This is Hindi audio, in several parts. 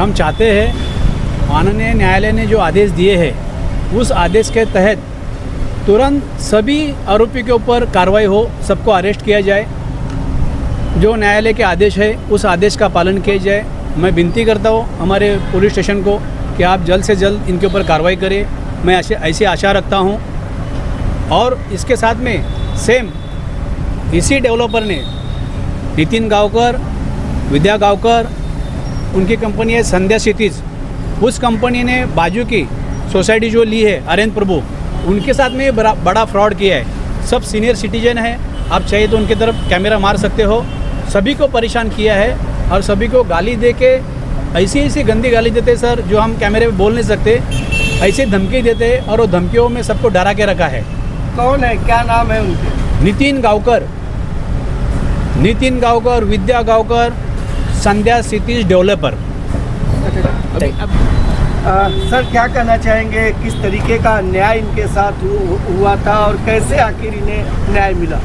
हम चाहते हैं माननीय न्यायालय ने जो आदेश दिए हैं उस आदेश के तहत तुरंत सभी आरोपी के ऊपर कार्रवाई हो, सबको अरेस्ट किया जाए। जो न्यायालय के आदेश है उस आदेश का पालन किया जाए। मैं विनती करता हूँ हमारे पुलिस स्टेशन को कि आप जल्द से जल्द इनके ऊपर कार्रवाई करें। मैं ऐसी आशा रखता हूँ। और इसके साथ में सेम इसी डेवलपर ने नितिन गावकर, विद्या गावकर, उनकी कंपनी है संध्या सिटीज, उस कंपनी ने बाजू की सोसाइटी जो ली है अरेंद्र प्रभु, उनके साथ में बड़ा फ्रॉड किया है। सब सीनियर सिटीजन है, आप चाहिए तो उनकी तरफ कैमरा मार सकते हो। सभी को परेशान किया है और सभी को गाली दे के ऐसी गंदी गाली देते सर जो हम कैमरे में बोल नहीं सकते, ऐसे धमकी देते हैं और वो धमकियों में सबको डरा के रखा है। कौन है, क्या नाम है उनके? नितिन गावकर, विद्या गावकर, संध्या सिटीज डेवलपर। सर क्या कहना चाहेंगे, किस तरीके का अन्याय इनके साथ हुआ था और कैसे आखिर इन्हें न्याय मिला?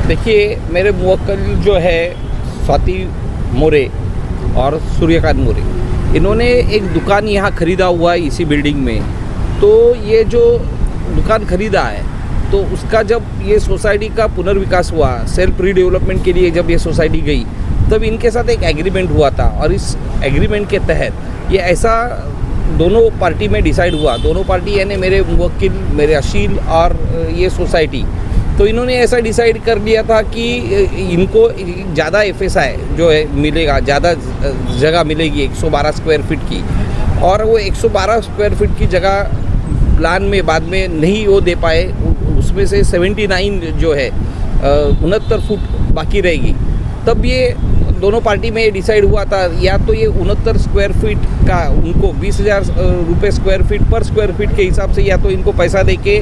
देखिए, मेरे मुवक्किल जो है स्वाति मोरे और सूर्यकांत मोरे, इन्होंने एक दुकान यहाँ ख़रीदा हुआ है इसी बिल्डिंग में। तो ये जो दुकान ख़रीदा है तो उसका जब ये सोसाइटी का पुनर्विकास हुआ, सेल्फ रीडेवलपमेंट के लिए जब ये सोसाइटी गई तब इनके साथ एक एग्रीमेंट हुआ था। और इस एग्रीमेंट के तहत ये ऐसा दोनों पार्टी में डिसाइड हुआ, दोनों पार्टी यानी मेरे मुवक्किल, मेरे अशील और ये सोसाइटी, तो इन्होंने ऐसा डिसाइड कर लिया था कि इनको ज़्यादा FSI जो है मिलेगा, ज़्यादा जगह मिलेगी 112 स्क्वायर फीट की। और वो 112 स्क्वायर फीट की जगह प्लान में बाद में नहीं वो दे पाए, उसमें से 79 जो है 69 फुट बाकी रहेगी। तब ये दोनों पार्टी में ये डिसाइड हुआ था या तो ये 69 स्क्वायर फीट का उनको 20,000 रुपये स्क्वायर फीट पर स्क्वायर फीट के हिसाब से या तो इनको पैसा देके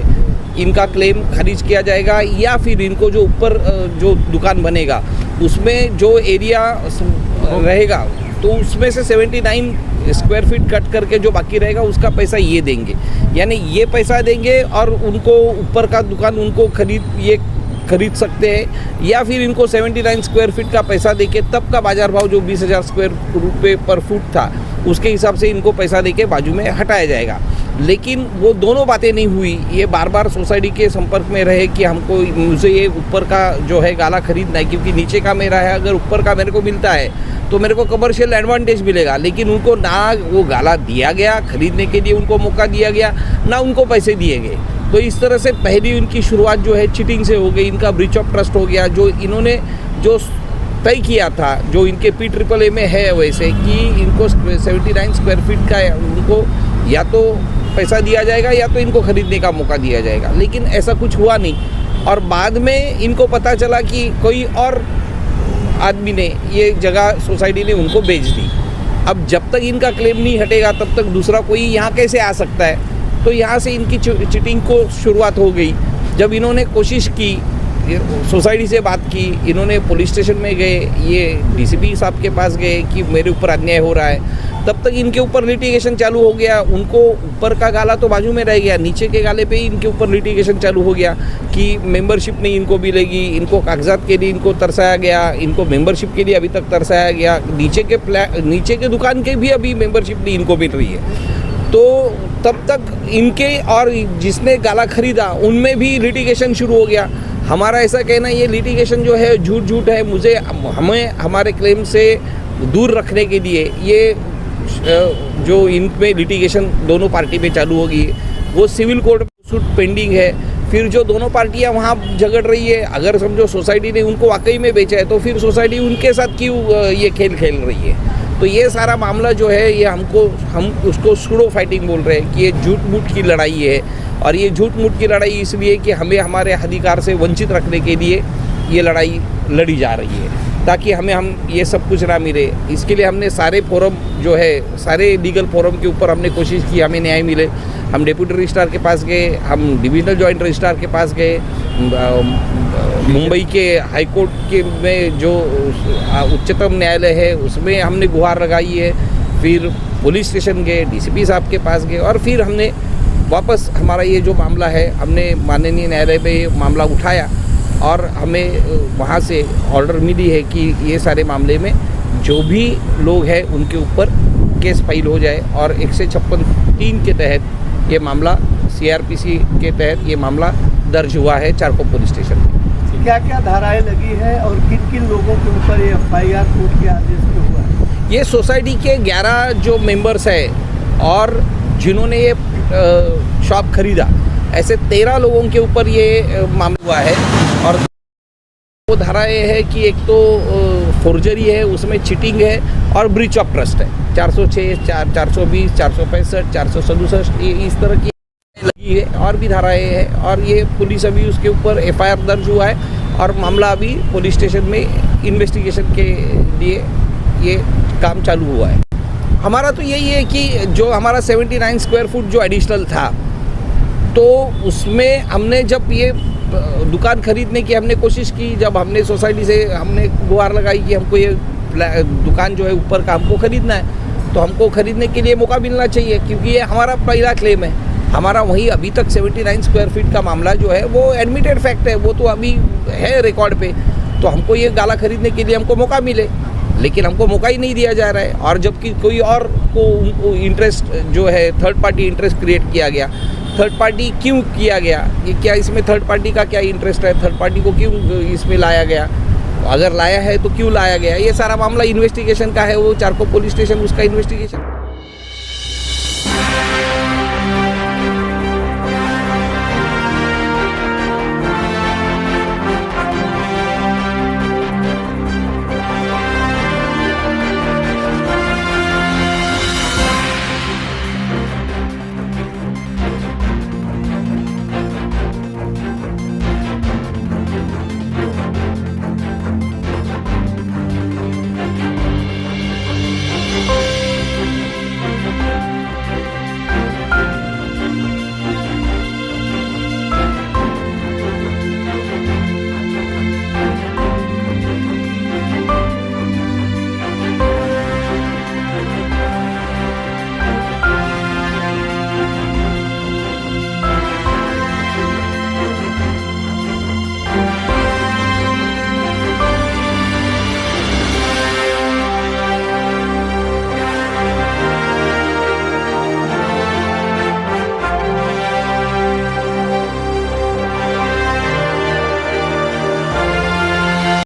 इनका क्लेम खारिज किया जाएगा, या फिर इनको जो ऊपर जो दुकान बनेगा उसमें जो एरिया रहेगा तो उसमें से 79 स्क्वायर फीट कट करके जो बाकी रहेगा उसका पैसा ये देंगे। यानी ये पैसा देंगे और उनको ऊपर का दुकान उनको खरीद सकते हैं, या फिर इनको 79 स्क्वायर फीट का पैसा देके तब का बाज़ार भाव जो 20,000 स्क्वायर रुपये पर फुट था उसके हिसाब से इनको पैसा देके बाजू में हटाया जाएगा। लेकिन वो दोनों बातें नहीं हुई। ये बार बार सोसाइटी के संपर्क में रहे कि मुझे ये ऊपर का जो है गाला खरीदना है, क्योंकि नीचे का मेरा है, अगर ऊपर का मेरे को मिलता है तो मेरे को कमर्शियल एडवांटेज मिलेगा। लेकिन उनको ना वो गाला दिया गया, खरीदने के लिए उनको मौका दिया गया, ना उनको पैसे दिए गए। तो इस तरह से पहली उनकी शुरुआत जो है चीटिंग से हो गई, इनका ब्रीच ऑफ ट्रस्ट हो गया। जो इन्होंने जो तय किया था, जो इनके PAAA में है वैसे कि इनको 79 स्क्वायर फीट का उनको या तो पैसा दिया जाएगा या तो इनको खरीदने का मौका दिया जाएगा, लेकिन ऐसा कुछ हुआ नहीं। और बाद में इनको पता चला कि कोई और आदमी ने ये जगह सोसाइटी ने उनको बेच दी। अब जब तक इनका क्लेम नहीं हटेगा तब तक दूसरा कोई यहाँ कैसे आ सकता है? तो यहाँ से इनकी चीटिंग को शुरुआत हो गई। जब इन्होंने कोशिश की, सोसाइटी से बात की, इन्होंने पुलिस स्टेशन में गए, ये DCP साहब के पास गए कि मेरे ऊपर अन्याय हो रहा है, तब तक इनके ऊपर लिटिगेशन चालू हो गया। उनको ऊपर का गाला तो बाजू में रह गया, नीचे के गाले पे ही इनके ऊपर लिटिगेशन चालू हो गया कि मेंबरशिप नहीं इनको मिलेगी, इनको कागजात के लिए इनको तरसाया गया, इनको मेंबरशिप के लिए अभी तक तरसाया गया, नीचे के दुकान के भी अभी मेंबरशिप नहीं इनको मिल रही है। तो तब तक इनके और जिसने गाला खरीदा उनमें भी लिटिगेशन शुरू हो गया। हमारा ऐसा कहना, ये लिटिगेशन जो है झूठ है। हमें हमारे क्लेम से दूर रखने के लिए ये जो इनमें लिटिगेशन दोनों पार्टी में चालू होगी, वो सिविल कोर्ट में सूट पेंडिंग है। फिर जो दोनों पार्टियां वहाँ झगड़ रही है, अगर समझो सोसाइटी ने उनको वाकई में बेचा है तो फिर सोसाइटी उनके साथ क्यों ये खेल खेल रही है? तो ये सारा मामला जो है ये हम उसको सूडो फाइटिंग बोल रहे हैं कि ये झूठ मूठ की लड़ाई है। और ये झूठ मूठ की लड़ाई इसलिए कि हमें हमारे अधिकार से वंचित रखने के लिए ये लड़ाई लड़ी जा रही है, ताकि हम ये सब कुछ ना मिले। इसके लिए हमने सारे फोरम जो है, सारे लीगल फोरम के ऊपर हमने कोशिश की हमें न्याय मिले। हम डेप्यूटी रजिस्ट्रार के पास गए, हम डिविजनल जॉइंट रजिस्ट्रार के पास गए, मुंबई के हाई कोर्ट के में जो उच्चतम न्यायालय है उसमें हमने गुहार लगाई है, फिर पुलिस स्टेशन गए, DCP साहब के पास गए, और फिर हमने वापस हमारा ये जो मामला है हमने माननीय न्यायालय में ये मामला उठाया और हमें वहाँ से ऑर्डर मिली है कि ये सारे मामले में जो भी लोग हैं उनके ऊपर केस फाइल हो जाए और 156(3) के तहत ये मामला CRPC के तहत ये मामला दर्ज हुआ है चारकोप पुलिस स्टेशन में। क्या क्या धाराएं लगी है और किन किन लोगों के ऊपर ये FIR कोर्ट के आदेश पे हुआ है? ये सोसाइटी के 11 जो मेंबर्स हैं और जिन्होंने ये शॉप खरीदा, ऐसे 13 लोगों के ऊपर ये मामला हुआ है। और वो धारा ये है कि एक तो फोर्जरी है, उसमें चीटिंग है और ब्रीच ऑफ ट्रस्ट है। 406, 420, 465, 467 ये इस तरह की लगी है और भी धाराएं हैं। और ये पुलिस अभी उसके ऊपर FIR दर्ज हुआ है और मामला अभी पुलिस स्टेशन में इन्वेस्टिगेशन के लिए ये काम चालू हुआ है। हमारा तो यही है कि जो हमारा 79 स्क्वायर फुट जो एडिशनल था, तो उसमें हमने जब ये दुकान खरीदने की हमने कोशिश की, जब हमने सोसाइटी से हमने गुहार लगाई कि हमको ये दुकान जो है ऊपर का हमको खरीदना है, तो हमको खरीदने के लिए मौका मिलना चाहिए, क्योंकि ये हमारा पहला क्लेम है। हमारा वही अभी तक 79 स्क्वायर फीट का मामला जो है वो एडमिटेड फैक्ट है, वो तो अभी है रिकॉर्ड पे। तो हमको ये गाला खरीदने के लिए हमको मौका मिले, लेकिन हमको मौका ही नहीं दिया जा रहा है। और जबकि कोई और को इंटरेस्ट जो है थर्ड पार्टी इंटरेस्ट क्रिएट किया गया। थर्ड पार्टी क्यों किया गया, ये क्या इसमें थर्ड पार्टी का क्या इंटरेस्ट है, थर्ड पार्टी को क्यों इसमें लाया गया, अगर लाया है तो क्यों लाया गया, ये सारा मामला इन्वेस्टिगेशन का है। वो चारकोप पुलिस स्टेशन उसका इन्वेस्टिगेशन